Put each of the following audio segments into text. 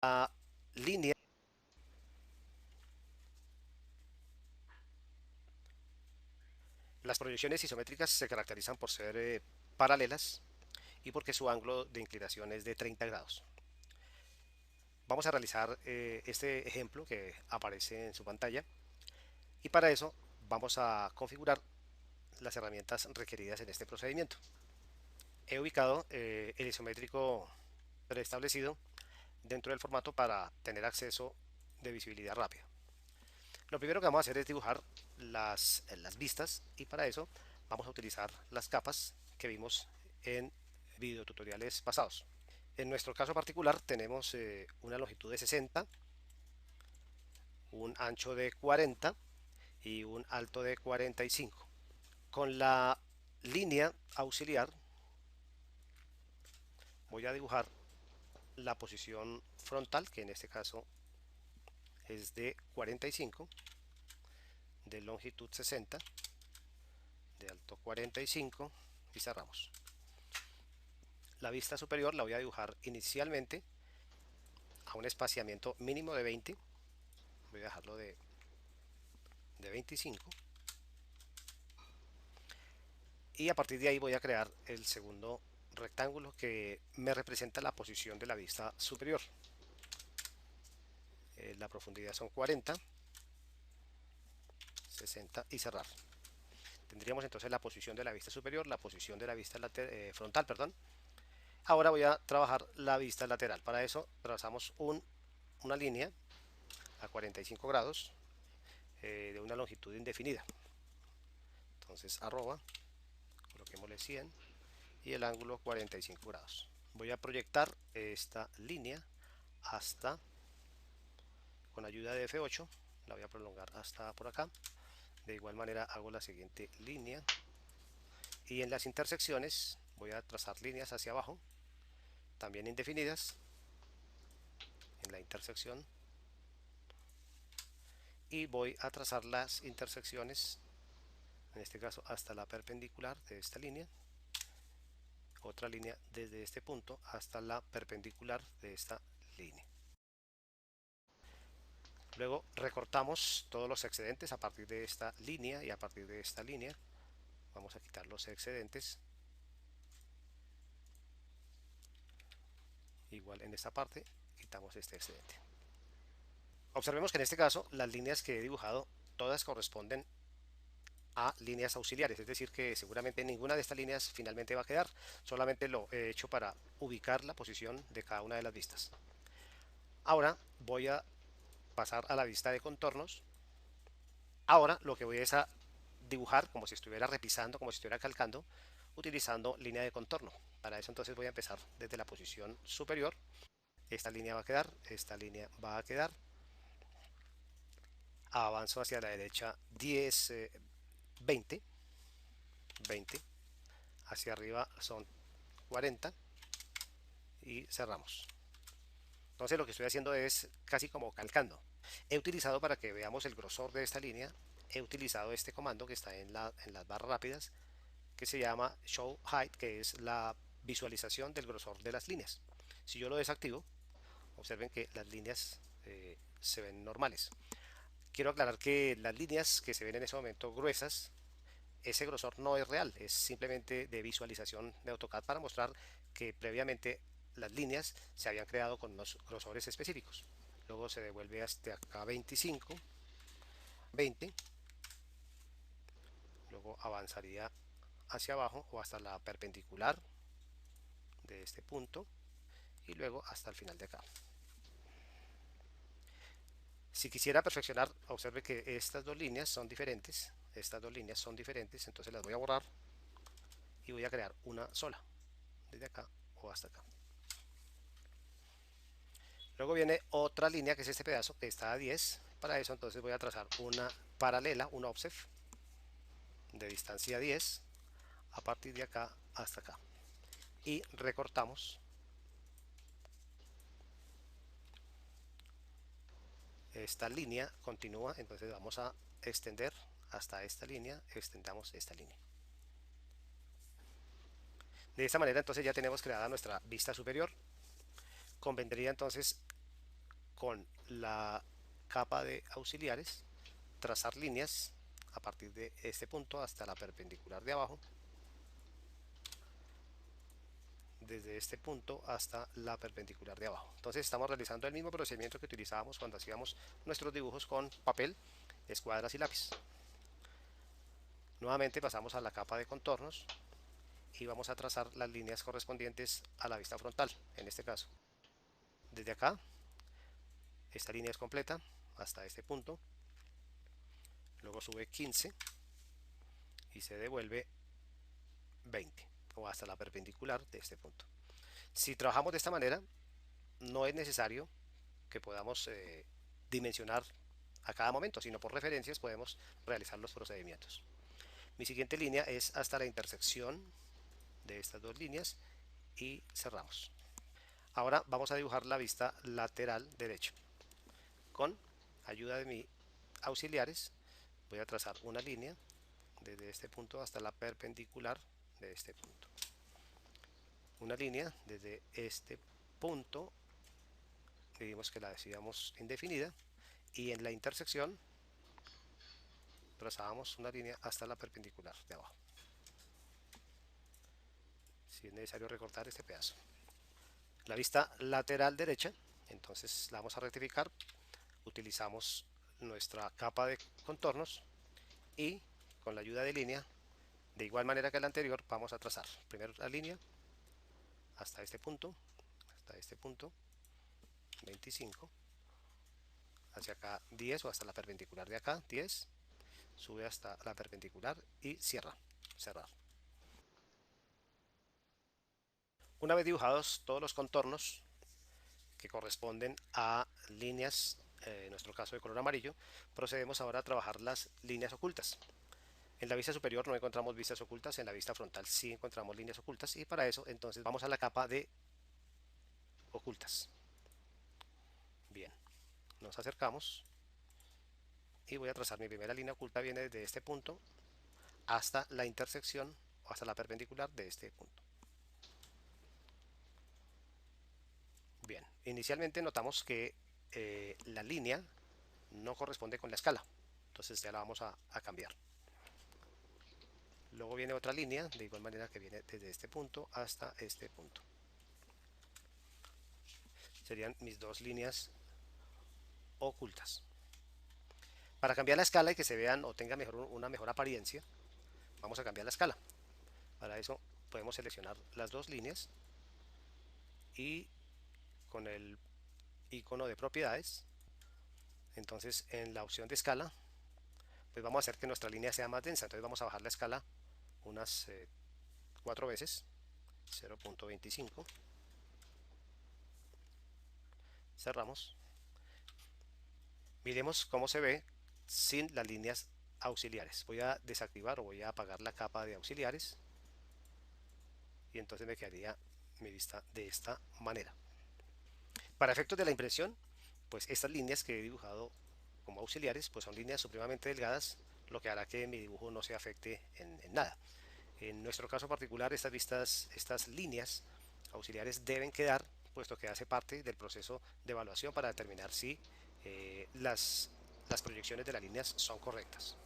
La línea, las proyecciones isométricas se caracterizan por ser paralelas y porque su ángulo de inclinación es de 30 grados. Vamos a realizar este ejemplo que aparece en su pantalla y para eso vamos a configurar las herramientas requeridas en este procedimiento. He ubicado el isométrico preestablecido dentro del formato para tener acceso de visibilidad rápida. Lo primero que vamos a hacer es dibujar las vistas y para eso vamos a utilizar las capas que vimos en videotutoriales pasados. En nuestro caso particular tenemos una longitud de 60, un ancho de 40 y un alto de 45. Con la línea auxiliar voy a dibujar la posición frontal, que en este caso es de 45, de longitud 60, de alto 45 y cerramos. La vista superior la voy a dibujar inicialmente a un espaciamiento mínimo de 20, voy a dejarlo de 25 y a partir de ahí voy a crear el segundo rectángulo que me representa la posición de la vista superior. La profundidad son 40, 60 y cerrar. Tendríamos entonces la posición de la vista superior, la posición de la vista frontal, perdón. Ahora voy a trabajar la vista lateral. Para eso trazamos una línea a 45 grados de una longitud indefinida. Entonces arroba, coloquémosle 100 y el ángulo 45 grados. Voy a proyectar esta línea hasta, con ayuda de F8, la voy a prolongar hasta por acá. De igual manera hago la siguiente línea y en las intersecciones voy a trazar líneas hacia abajo, también indefinidas, en la intersección, y voy a trazar las intersecciones, en este caso hasta la perpendicular de esta línea, otra línea desde este punto hasta la perpendicular de esta línea. Luego recortamos todos los excedentes a partir de esta línea y a partir de esta línea. Vamos a quitar los excedentes. Igual en esta parte quitamos este excedente. Observemos que en este caso las líneas que he dibujado todas corresponden a líneas auxiliares, es decir que seguramente ninguna de estas líneas finalmente va a quedar, solamente lo he hecho para ubicar la posición de cada una de las vistas. Ahora voy a pasar a la vista de contornos. Ahora lo que voy es a dibujar como si estuviera repisando, como si estuviera calcando, utilizando línea de contorno. Para eso entonces voy a empezar desde la posición superior. Esta línea va a quedar, esta línea va a quedar. Avanzo hacia la derecha 10, 20, 20. Hacia arriba son 40 y cerramos. Entonces lo que estoy haciendo es casi como calcando. He utilizado, para que veamos el grosor de esta línea, he utilizado este comando que está en las barras rápidas, que se llama Show Height, que es la visualización del grosor de las líneas. Si yo lo desactivo, observen que las líneas se ven normales. Quiero aclarar que las líneas que se ven en ese momento gruesas, ese grosor no es real, es simplemente de visualización de AutoCAD para mostrar que previamente las líneas se habían creado con unos grosores específicos. Luego se devuelve hasta acá 25, 20, luego avanzaría hacia abajo o hasta la perpendicular de este punto y luego hasta el final de acá. Si quisiera perfeccionar, observe que estas dos líneas son diferentes, entonces las voy a borrar y voy a crear una sola, desde acá o hasta acá. Luego viene otra línea que es este pedazo que está a 10, para eso entonces voy a trazar una paralela, un offset de distancia 10 a partir de acá hasta acá y recortamos esta línea, continúa, entonces vamos a extender hasta esta línea, extendamos esta línea. De esta manera entonces ya tenemos creada nuestra vista superior. Convendría entonces con la capa de auxiliares, trazar líneas a partir de este punto hasta la perpendicular de abajo, desde este punto hasta la perpendicular de abajo. Entonces estamos realizando el mismo procedimiento que utilizábamos cuando hacíamos nuestros dibujos con papel, escuadras y lápiz. Nuevamente pasamos a la capa de contornos y vamos a trazar las líneas correspondientes a la vista frontal. En este caso, desde acá, esta línea es completa hasta este punto, luego sube 15 y se devuelve 20 o hasta la perpendicular de este punto. Si trabajamos de esta manera, no es necesario que podamos dimensionar a cada momento, sino por referencias podemos realizar los procedimientos. Mi siguiente línea es hasta la intersección de estas dos líneas y cerramos. Ahora vamos a dibujar la vista lateral derecha. Con ayuda de mis auxiliares voy a trazar una línea desde este punto hasta la perpendicular de este punto. Una línea desde este punto, digamos que la decíamos indefinida, y en la intersección trazábamos una línea hasta la perpendicular de abajo. Si es necesario recortar este pedazo. La vista lateral derecha, entonces la vamos a rectificar. Utilizamos nuestra capa de contornos y con la ayuda de línea, de igual manera que la anterior, vamos a trazar primero la línea hasta este punto, 25, hacia acá 10 o hasta la perpendicular de acá 10, sube hasta la perpendicular y cierra, cerrar. Una vez dibujados todos los contornos que corresponden a líneas, en nuestro caso de color amarillo, procedemos ahora a trabajar las líneas ocultas. En la vista superior no encontramos vistas ocultas, en la vista frontal sí encontramos líneas ocultas, y para eso entonces vamos a la capa de ocultas. Bien, nos acercamos y voy a trazar mi primera línea oculta. Viene desde este punto hasta la intersección o hasta la perpendicular de este punto. Bien, inicialmente notamos que la línea no corresponde con la escala, entonces ya la vamos a cambiar. Luego viene otra línea, de igual manera que viene desde este punto hasta este punto. Serían mis dos líneas ocultas. Para cambiar la escala y que se vean o tenga una mejor apariencia, vamos a cambiar la escala. Para eso podemos seleccionar las dos líneas y con el icono de propiedades, entonces en la opción de escala, pues vamos a hacer que nuestra línea sea más densa. Entonces vamos a bajar la escala unas 4 veces, 0.25, cerramos. Miremos cómo se ve sin las líneas auxiliares. Voy a desactivar o voy a apagar la capa de auxiliares y entonces me quedaría mi vista de esta manera. Para efectos de la impresión, pues estas líneas que he dibujado como auxiliares pues son líneas supremamente delgadas, lo que hará que mi dibujo no se afecte en nada. En nuestro caso particular, estas líneas auxiliares deben quedar, puesto que hace parte del proceso de evaluación para determinar si las proyecciones de las líneas son correctas.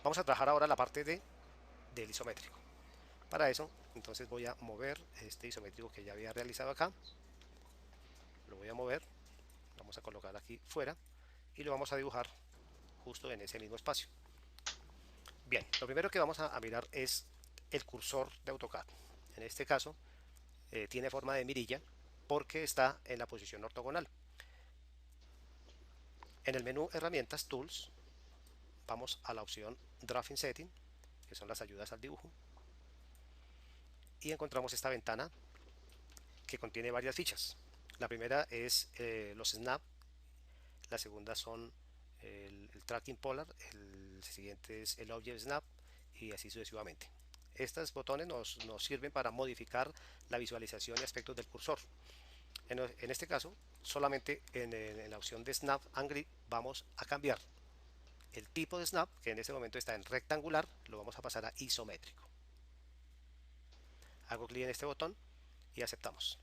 Vamos a trabajar ahora la parte del isométrico. Para eso, entonces voy a mover este isométrico que ya había realizado acá. Lo voy a mover, vamos a colocar aquí fuera y lo vamos a dibujar justo en ese mismo espacio. Bien, lo primero que vamos a mirar es el cursor de AutoCAD. En este caso tiene forma de mirilla porque está en la posición ortogonal. En el menú herramientas Tools vamos a la opción Drafting Setting, que son las ayudas al dibujo, y encontramos esta ventana que contiene varias fichas. La primera es los snap, la segunda son el tracking polar, el siguiente es el object snap y así sucesivamente. Estos botones nos sirven para modificar la visualización y aspectos del cursor. En este caso, solamente en la opción de Snap and Grid vamos a cambiar el tipo de snap, que en este momento está en rectangular, lo vamos a pasar a isométrico. Hago clic en este botón y aceptamos.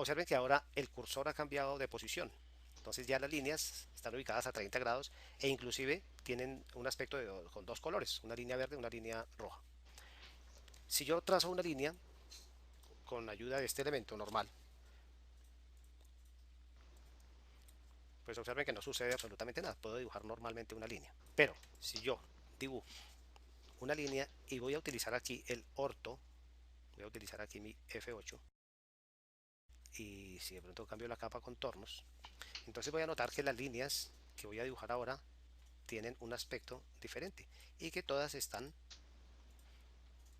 Observen que ahora el cursor ha cambiado de posición. Entonces ya las líneas están ubicadas a 30 grados e inclusive tienen un aspecto con dos colores, una línea verde y una línea roja. Si yo trazo una línea con ayuda de este elemento normal, pues observen que no sucede absolutamente nada. Puedo dibujar normalmente una línea. Pero si yo dibujo una línea y voy a utilizar aquí el orto, voy a utilizar aquí mi F8, y si de pronto cambio la capa contornos, entonces voy a notar que las líneas que voy a dibujar ahora tienen un aspecto diferente y que todas están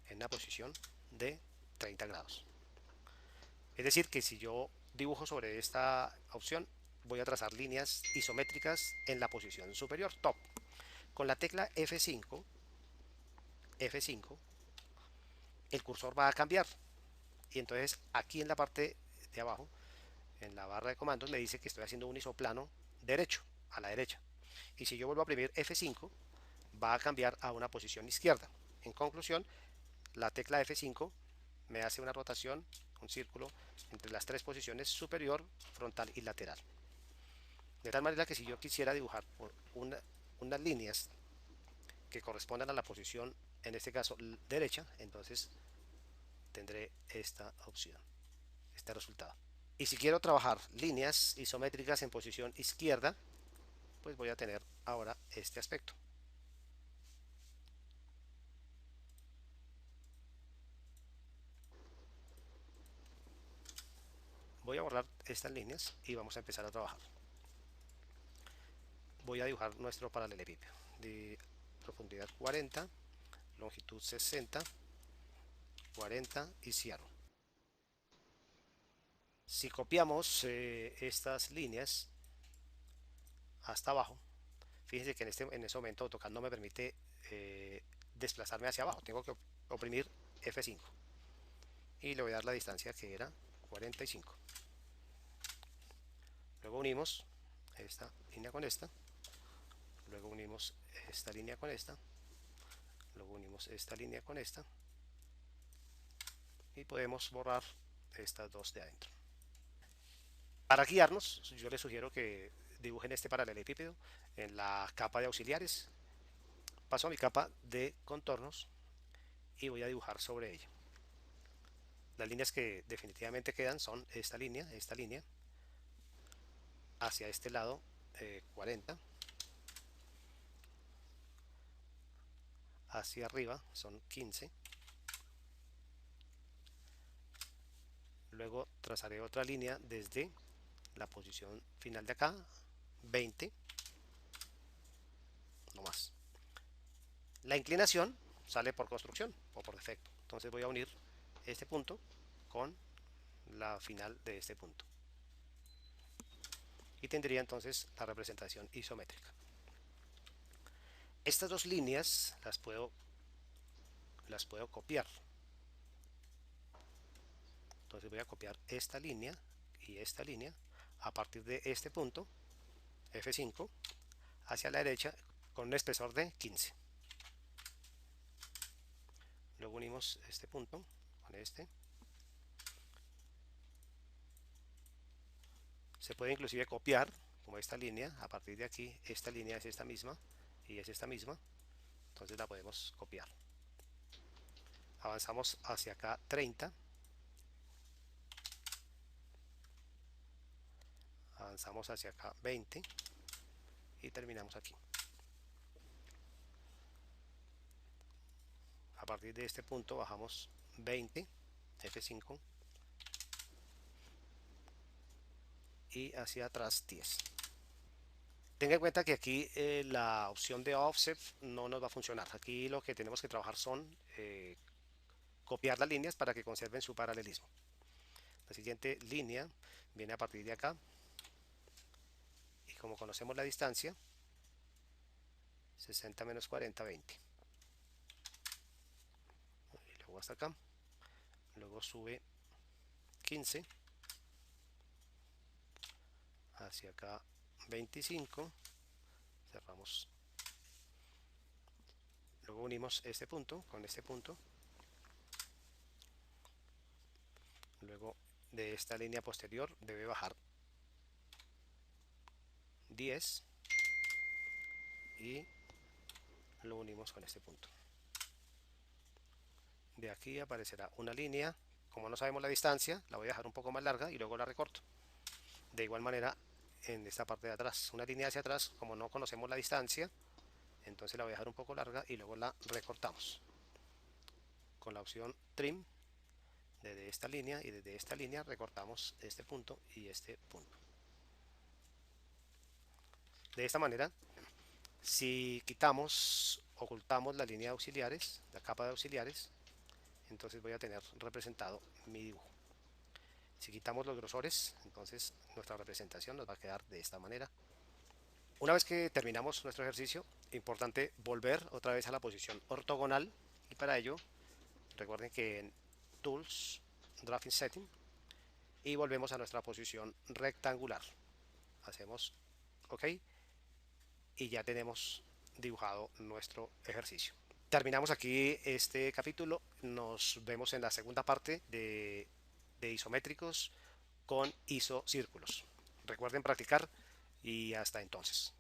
en una posición de 30 grados. Es decir, que si yo dibujo sobre esta opción, voy a trazar líneas isométricas en la posición superior, top. Con la tecla F5, el cursor va a cambiar y entonces aquí en la parte de abajo, en la barra de comandos, me dice que estoy haciendo un isoplano derecho, a la derecha. Y si yo vuelvo a oprimir F5, va a cambiar a una posición izquierda. En conclusión, la tecla F5 me hace una rotación, un círculo, entre las tres posiciones superior, frontal y lateral. De tal manera que si yo quisiera dibujar unas líneas que correspondan a la posición, en este caso derecha, entonces tendré esta opción, este resultado. Y si quiero trabajar líneas isométricas en posición izquierda, pues voy a tener ahora este aspecto. Voy a borrar estas líneas y vamos a empezar a trabajar. Voy a dibujar nuestro paralelepípedo de profundidad 40, longitud 60, 40 y cierro. Si copiamos estas líneas hasta abajo, fíjense que en ese momento AutoCAD no me permite desplazarme hacia abajo, tengo que oprimir F5 y le voy a dar la distancia que era 45. Luego unimos esta línea con esta, luego unimos esta línea con esta, luego unimos esta línea con esta y podemos borrar estas dos de adentro. Para guiarnos, yo les sugiero que dibujen este paralelepípedo en la capa de auxiliares. Paso a mi capa de contornos y voy a dibujar sobre ella. Las líneas que definitivamente quedan son esta línea, hacia este lado 40, hacia arriba son 15, luego trazaré otra línea desde la posición final de acá, 20, no más. La inclinación sale por construcción o por defecto, entonces voy a unir este punto con la final de este punto y tendría entonces la representación isométrica. Estas dos líneas las puedo copiar, entonces voy a copiar esta línea y esta línea a partir de este punto F5 hacia la derecha con un espesor de 15. Luego unimos este punto con este. Se puede inclusive copiar como esta línea, a partir de aquí esta línea es esta misma y es esta misma, entonces la podemos copiar. Avanzamos hacia acá 30, avanzamos hacia acá 20 y terminamos aquí. A partir de este punto bajamos 20, F5 y hacia atrás 10. Tenga en cuenta que aquí la opción de offset no nos va a funcionar. Aquí lo que tenemos que trabajar son copiar las líneas para que conserven su paralelismo. La siguiente línea viene a partir de acá y como conocemos la distancia, 60 menos 40, 20. Y luego hasta acá, luego sube 15, hacia acá 25, cerramos. Luego unimos este punto con este punto, luego de esta línea posterior debe bajar 10 y lo unimos con este punto. De aquí aparecerá una línea. Como no sabemos la distancia, la voy a dejar un poco más larga y luego la recorto. De igual manera en esta parte de atrás, una línea hacia atrás, como no conocemos la distancia, entonces la voy a dejar un poco larga y luego la recortamos con la opción trim. Desde esta línea y desde esta línea recortamos este punto y este punto. De esta manera, si quitamos, ocultamos la línea de auxiliares, la capa de auxiliares, entonces voy a tener representado mi dibujo. Si quitamos los grosores, entonces nuestra representación nos va a quedar de esta manera. Una vez que terminamos nuestro ejercicio, importante volver otra vez a la posición ortogonal, y para ello recuerden que en Tools, Drafting Setting, y volvemos a nuestra posición rectangular. Hacemos OK y ya tenemos dibujado nuestro ejercicio. Terminamos aquí este capítulo. Nos vemos en la segunda parte de isométricos con isocírculos. Recuerden practicar y hasta entonces.